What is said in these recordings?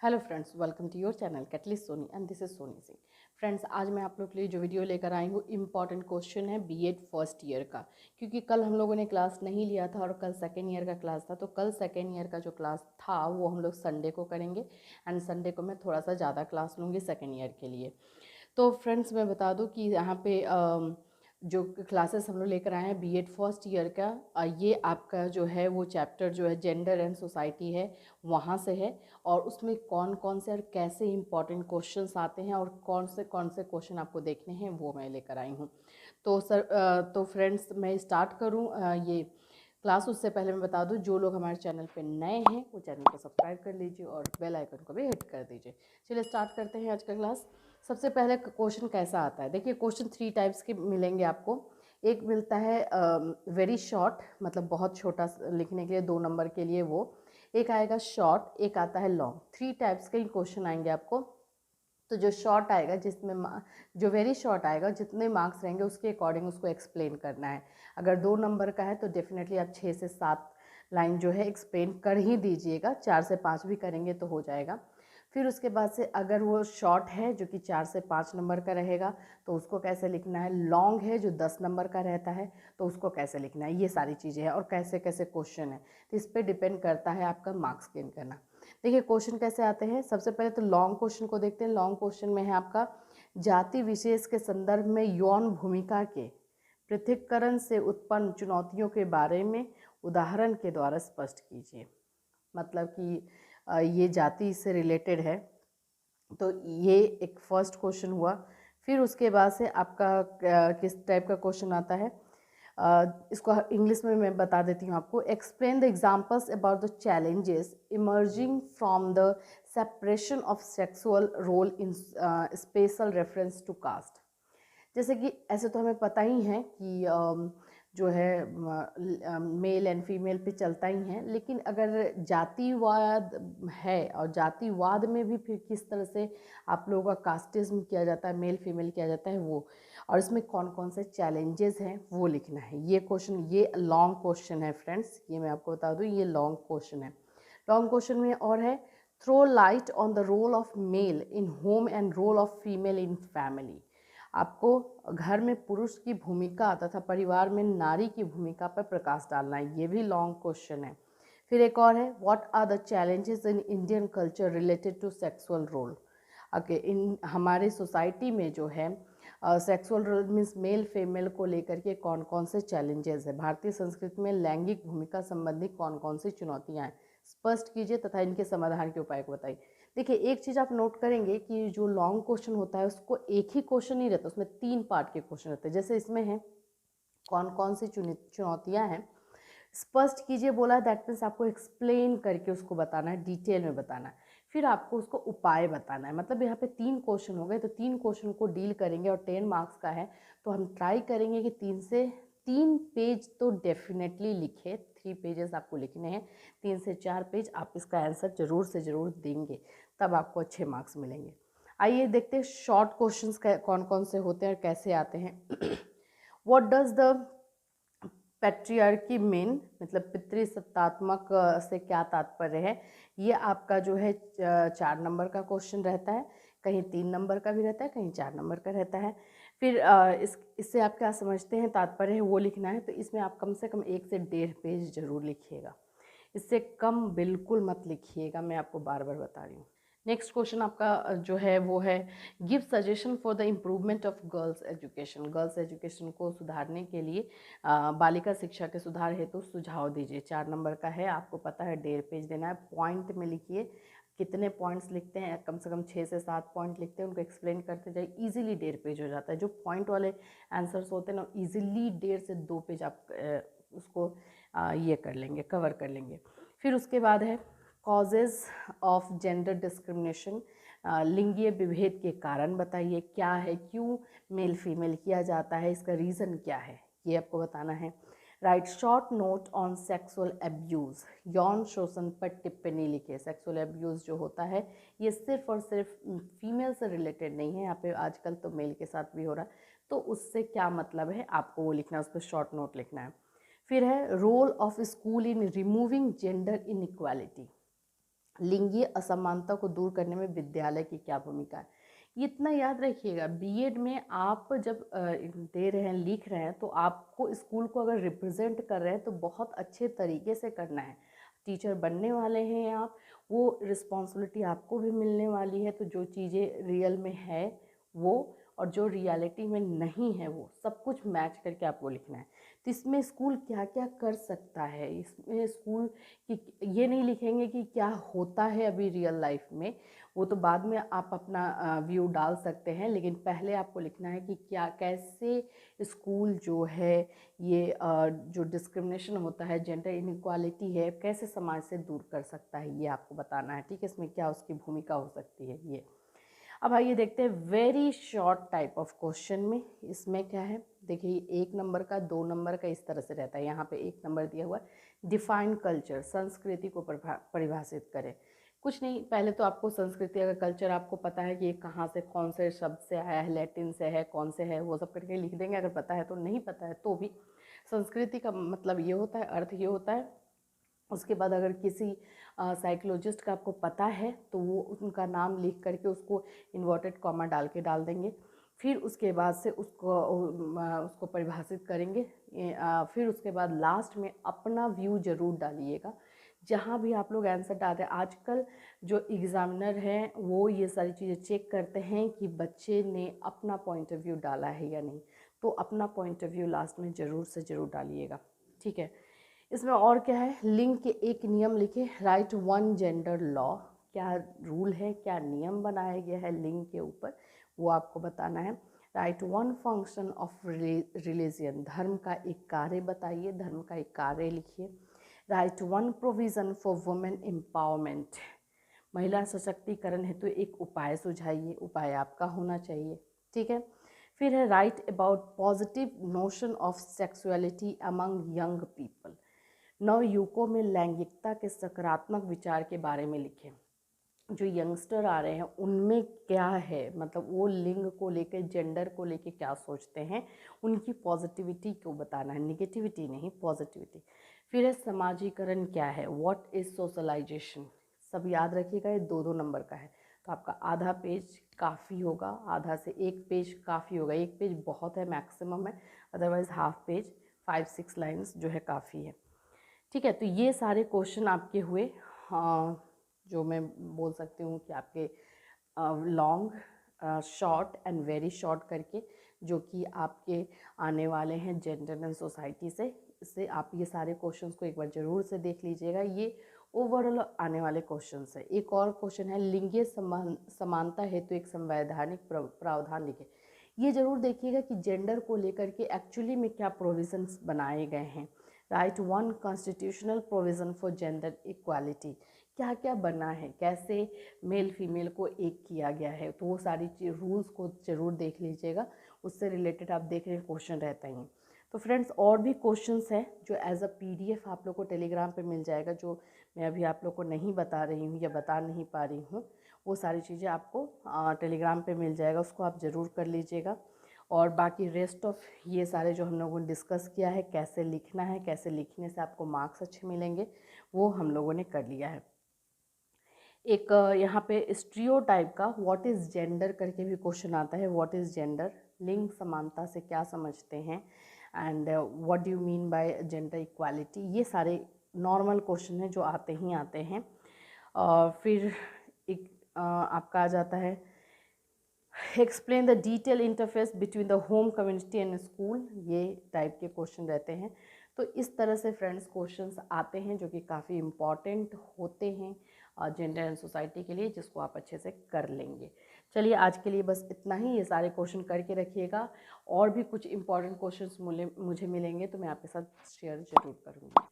Hello friends, welcome to your channel catalyst Soni and this is Soni Singh. Friends, आज मैं आप लोग के लिए जो वीडियो लेकर आई हूँ इम्पॉर्टेंट क्वेश्चन है बीएड फर्स्ट ईयर का, क्योंकि कल हम लोगों ने क्लास नहीं लिया था और कल सेकेंड ईयर का क्लास था। तो कल सेकेंड ईयर का जो क्लास था वो हम लोग संडे को करेंगे एंड संडे को मैं थोड़ा सा ज़्यादा क्लास लूँगी सेकेंड ईयर के लिए। तो फ्रेंड्स, मैं बता दूं कि यहाँ पे जो क्लासेस हम लोग लेकर आए हैं बीएड फर्स्ट ईयर का, ये आपका जो है वो चैप्टर जो है जेंडर एंड सोसाइटी है, वहाँ से है। और उसमें कौन कौन से और कैसे इंपॉर्टेंट क्वेश्चंस आते हैं और कौन से क्वेश्चन आपको देखने हैं वो मैं लेकर आई हूँ। तो सर तो फ्रेंड्स, मैं स्टार्ट करूँ ये क्लास। उससे पहले मैं बता दूं, जो लोग हमारे चैनल पे नए हैं वो चैनल को सब्सक्राइब कर लीजिए और बेल आइकन को भी हिट कर दीजिए। चलिए स्टार्ट करते हैं आज का क्लास। सबसे पहले क्वेश्चन कैसा आता है, देखिए क्वेश्चन 3 टाइप्स के मिलेंगे आपको। एक मिलता है वेरी शॉर्ट, मतलब बहुत छोटा लिखने के लिए 2 नंबर के लिए वो। एक आएगा शॉर्ट, एक आता है लॉन्ग। 3 टाइप्स के ही क्वेश्चन आएंगे आपको। तो जो शॉर्ट आएगा, जो वेरी शॉर्ट आएगा, जितने मार्क्स रहेंगे उसके अकॉर्डिंग उसको एक्सप्लेन करना है। अगर 2 नंबर का है तो डेफिनेटली आप 6 से 7 लाइन जो है एक्सप्लेन कर ही दीजिएगा। 4 से 5 भी करेंगे तो हो जाएगा। फिर उसके बाद से अगर वो शॉर्ट है जो कि 4 से 5 नंबर का रहेगा तो उसको कैसे लिखना है। लॉन्ग है जो 10 नंबर का रहता है तो उसको कैसे लिखना है। ये सारी चीज़ें हैं और कैसे कैसे क्वेश्चन है, तो इस पर डिपेंड करता है आपका मार्क्स गेन करना। देखिए क्वेश्चन कैसे आते हैं। सबसे पहले तो लॉन्ग क्वेश्चन को देखते हैं। लॉन्ग क्वेश्चन में है आपका, जाति विशेष के संदर्भ में यौन भूमिका के पृथक्करण से उत्पन्न चुनौतियों के बारे में उदाहरण के द्वारा स्पष्ट कीजिए। मतलब कि ये जाति से रिलेटेड है, तो ये एक फर्स्ट क्वेश्चन हुआ। फिर उसके बाद से आपका किस टाइप का क्वेश्चन आता है, इसको इंग्लिश में मैं बता देती हूँ आपको। Explain the examples about the challenges emerging from the separation of sexual role in special reference to caste. जैसे कि ऐसे तो हमें पता ही है कि जो है मेल एंड फीमेल पे चलता ही है, लेकिन अगर जातिवाद है और जातिवाद में भी फिर किस तरह से आप लोगों का कास्टिज्म किया जाता है, मेल फीमेल किया जाता है वो, और इसमें कौन कौन से चैलेंजेस हैं वो लिखना है। ये क्वेश्चन, ये लॉन्ग क्वेश्चन है फ्रेंड्स, ये मैं आपको बता दूँ, ये लॉन्ग क्वेश्चन है। लॉन्ग क्वेश्चन में और है, throw light on the role of male in home and role of female in family. आपको घर में पुरुष की भूमिका तथा परिवार में नारी की भूमिका पर प्रकाश डालना है। ये भी लॉन्ग क्वेश्चन है। फिर एक और है, what are the challenges in Indian culture related to sexual role. Okay, in हमारे सोसाइटी में जो है sexual role means male female को लेकर के कौन कौन से चैलेंजेस है। भारतीय संस्कृति में लैंगिक भूमिका संबंधी कौन कौन सी चुनौतियाँ हैं, स्पष्ट कीजिए तथा इनके समाधान के उपाय को बताइए। देखिए एक चीज़ आप नोट करेंगे कि जो लॉन्ग क्वेश्चन होता है उसको एक ही क्वेश्चन नहीं रहता, उसमें 3 पार्ट के क्वेश्चन रहते हैं। जैसे इसमें है कौन कौन सी चुनौतियाँ हैं, स्पष्ट कीजिए बोला है, दैट मीन्स आपको एक्सप्लेन करके उसको बताना है, डिटेल में बताना है। फिर आपको उसको उपाय बताना है। मतलब यहाँ पे 3 क्वेश्चन हो गए, तो 3 क्वेश्चन को डील करेंगे और 10 मार्क्स का है तो हम ट्राई करेंगे कि 3 पेज तो डेफिनेटली लिखे। 3 पेजेस आपको लिखने हैं, 3 से 4 पेज आप इसका आंसर ज़रूर से ज़रूर देंगे, तब आपको अच्छे मार्क्स मिलेंगे। आइए देखते हैं शॉर्ट क्वेश्चंस कौन कौन से होते हैं और कैसे आते हैं। What does the patriarchy main, मतलब पितृसत्तात्मक से क्या तात्पर्य है। ये आपका जो है 4 नंबर का क्वेश्चन रहता है, कहीं 3 नंबर का भी रहता है, कहीं 4 नंबर का रहता है। फिर इससे आप क्या समझते हैं तात्पर्य है वो लिखना है। तो इसमें आप कम से कम 1 से 1.5 पेज जरूर लिखिएगा, इससे कम बिल्कुल मत लिखिएगा, मैं आपको बार बार बता रही हूँ। नेक्स्ट क्वेश्चन आपका जो है वो है, give suggestion for the improvement of girls education. Girls education को सुधारने के लिए, बालिका शिक्षा के सुधार हेतु सुझाव दीजिए। 4 नंबर का है, आपको पता है 1.5 पेज देना है। पॉइंट में लिखिए, कितने पॉइंट्स लिखते हैं, कम से कम 6 से 7 पॉइंट लिखते हैं, उनको एक्सप्लेन करते जाइए। ईजिली 1.5 पेज हो जाता है। जो पॉइंट वाले आंसर्स होते हैं ना, ईजिली 1.5 से 2 पेज आप उसको ये कर लेंगे, कवर कर लेंगे। फिर उसके बाद है कॉजेज़ ऑफ जेंडर डिस्क्रिमिनेशन। लिंगीय विभेद के कारण बताइए, क्या है, क्यों मेल फीमेल किया जाता है, इसका रीज़न क्या है, ये आपको बताना है। Right short note on sexual abuse. यौन शोषण पर टिप्पणी लिखिए। सेक्सुअल एब्यूज़ जो होता है ये सिर्फ और सिर्फ फीमेल से रिलेटेड नहीं है, यहाँ पे आजकल तो मेल के साथ भी हो रहा है, तो उससे क्या मतलब है आपको वो लिखना है, उस पर शॉर्ट नोट लिखना है। फिर है role of school in removing gender inequality. लिंगीय असमानता को दूर करने में विद्यालय की क्या भूमिका है। ये इतना याद रखिएगा, बीएड में आप जब दे रहे हैं, लिख रहे हैं, तो आपको स्कूल को अगर रिप्रेजेंट कर रहे हैं तो बहुत अच्छे तरीके से करना है। टीचर बनने वाले हैं आप, वो रिस्पॉन्सिबिलिटी आपको भी मिलने वाली है। तो जो चीज़ें रियल में है वो, और जो रियलिटी में नहीं है वो, सब कुछ मैच करके आपको लिखना है। तो इसमें स्कूल क्या क्या कर सकता है, इसमें स्कूल की ये नहीं लिखेंगे कि क्या होता है अभी रियल लाइफ में, वो तो बाद में आप अपना व्यू डाल सकते हैं, लेकिन पहले आपको लिखना है कि क्या कैसे स्कूल जो है ये जो डिस्क्रिमिनेशन होता है, जेंडर इनइक्वालिटी है, कैसे समाज से दूर कर सकता है, ये आपको बताना है। ठीक है, इसमें क्या उसकी भूमिका हो सकती है ये। अब आइए देखते हैं very short type of question में। इसमें क्या है, देखिए 1 नंबर का, 2 नंबर का, इस तरह से रहता है। यहाँ पे 1 नंबर दिया हुआ है, डिफाइन कल्चर, संस्कृति को परिभाषित करें। कुछ नहीं, पहले तो आपको संस्कृति, अगर कल्चर आपको पता है कि ये कहाँ से, कौन से शब्द से आया है, लैटिन से है, कौन से है, वो सब करके लिख देंगे अगर पता है तो। नहीं पता है तो भी संस्कृति का मतलब ये होता है, अर्थ ये होता है। उसके बाद अगर किसी साइकोलॉजिस्ट का आपको पता है तो वो उनका नाम लिख करके उसको इन्वर्टेड कॉमा डाल के डाल देंगे। फिर उसके बाद से उसको परिभाषित करेंगे। फिर उसके बाद लास्ट में अपना व्यू ज़रूर डालिएगा। जहाँ भी आप लोग आंसर डालते हैं, आजकल जो एग्ज़ामिनर हैं वो ये सारी चीज़ें चेक करते हैं कि बच्चे ने अपना पॉइंट ऑफ व्यू डाला है या नहीं। तो अपना पॉइंट ऑफ व्यू लास्ट में ज़रूर से ज़रूर डालिएगा। ठीक है, इसमें और क्या है, लिंग के एक नियम लिखे, राइट वन जेंडर लॉ, क्या रूल है, क्या नियम बनाया गया है लिंग के ऊपर, वो आपको बताना है। Right one function of religion, धर्म का एक कार्य बताइए, धर्म का एक कार्य लिखिए। Right one provision for women empowerment, महिला सशक्तिकरण हेतु एक उपाय सुझाइए, उपाय आपका होना चाहिए। ठीक है, फिर है write about positive notion of sexuality among young people, नवयुवकों में लैंगिकता के सकारात्मक विचार के बारे में लिखें। जो यंगस्टर आ रहे हैं उनमें क्या है, मतलब वो लिंग को लेकर, जेंडर को लेकर क्या सोचते हैं, उनकी पॉजिटिविटी को बताना है, निगेटिविटी नहीं, पॉजिटिविटी। फिर है समाजीकरण क्या है, व्हाट इज़ सोशलाइजेशन, सब याद रखिएगा, ये 2-2 नंबर का है। तो आपका आधा पेज काफ़ी होगा, आधा से 1 पेज काफ़ी होगा। 1 पेज बहुत है, मैक्सिमम है, अदरवाइज़ हाफ पेज 5-6 लाइन्स जो है काफ़ी है। ठीक है, तो ये सारे क्वेश्चन आपके हुए। हाँ, जो मैं बोल सकती हूँ कि आपके long, short and very short करके, जो कि आपके आने वाले हैं जेंडर एंड सोसाइटी से। इससे आप ये सारे क्वेश्चंस को एक बार ज़रूर से देख लीजिएगा, ये ओवरऑल आने वाले क्वेश्चंस है। एक और क्वेश्चन है, लिंगीय समानता हेतु एक संवैधानिक प्रावधान लिखे। ये ज़रूर देखिएगा कि जेंडर को लेकर के एक्चुअली में क्या प्रोविजंस बनाए गए हैं। Right one constitutional provision for gender equality, क्या क्या बना है, कैसे मेल फीमेल को एक किया गया है, तो वो सारी रूल्स को ज़रूर देख लीजिएगा। उससे रिलेटेड आप देख रहे हैं क्वेश्चन रहता ही हैं। तो फ्रेंड्स, और भी क्वेश्चंस हैं जो एज अ पीडीएफ आप लोग को टेलीग्राम पे मिल जाएगा, जो मैं अभी आप लोग को नहीं बता रही हूँ या बता नहीं पा रही हूँ, वो सारी चीज़ें आपको टेलीग्राम पे मिल जाएगा, उसको आप ज़रूर कर लीजिएगा। और बाकी रेस्ट ऑफ ये सारे जो हम लोगों ने डिस्कस किया है, कैसे लिखना है, कैसे लिखने से आपको मार्क्स अच्छे मिलेंगे, वो हम लोगों ने कर लिया है। एक यहाँ पे स्टीरियोटाइप का व्हाट इज़ जेंडर करके भी क्वेश्चन आता है। व्हाट इज़ जेंडर, लिंग समानता से क्या समझते हैं, and what do you mean by gender equality, ये सारे नॉर्मल क्वेश्चन हैं जो आते ही आते हैं। फिर एक आपका आ जाता है, explain the detail interface between the home community and school, ये टाइप के क्वेश्चन रहते हैं। तो इस तरह से फ्रेंड्स क्वेश्चंस आते हैं जो कि काफ़ी इम्पॉर्टेंट होते हैं जेंडर एंड सोसाइटी के लिए, जिसको आप अच्छे से कर लेंगे। चलिए, आज के लिए बस इतना ही, ये सारे क्वेश्चन करके रखिएगा। और भी कुछ इंपॉर्टेंट क्वेश्चंस मुझे मिलेंगे तो मैं आपके साथ शेयर ज़रूर करूँगी।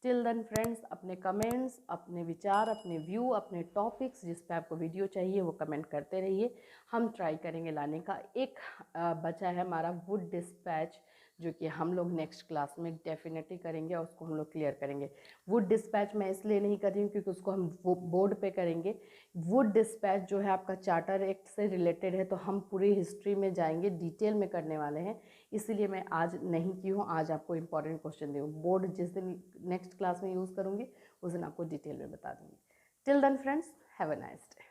टिल देन फ्रेंड्स, अपने कमेंट्स, अपने विचार, अपने व्यू, अपने टॉपिक्स, जिस पे आपको वीडियो चाहिए वो कमेंट करते रहिए। हम ट्राई करेंगे लाने का। एक बचा है हमारा वुड डिस्पैच, जो कि हम लोग नेक्स्ट क्लास में डेफिनेटली करेंगे और उसको हम लोग क्लियर करेंगे। वुड डिस्पैच मैं इसलिए नहीं कर रही हूँ क्योंकि उसको हम वो बोर्ड पे करेंगे। वुड डिस्पैच जो है आपका चार्टर एक्ट से रिलेटेड है, तो हम पूरी हिस्ट्री में जाएंगे, डिटेल में करने वाले हैं, इसीलिए मैं आज नहीं की हूँ। आज आपको इंपॉर्टेंट क्वेश्चन दे, बोर्ड जिस दिन नेक्स्ट क्लास में यूज़ करूँगी उस दिन आपको डिटेल में बता दूँगी। Till then friends, have a nice day.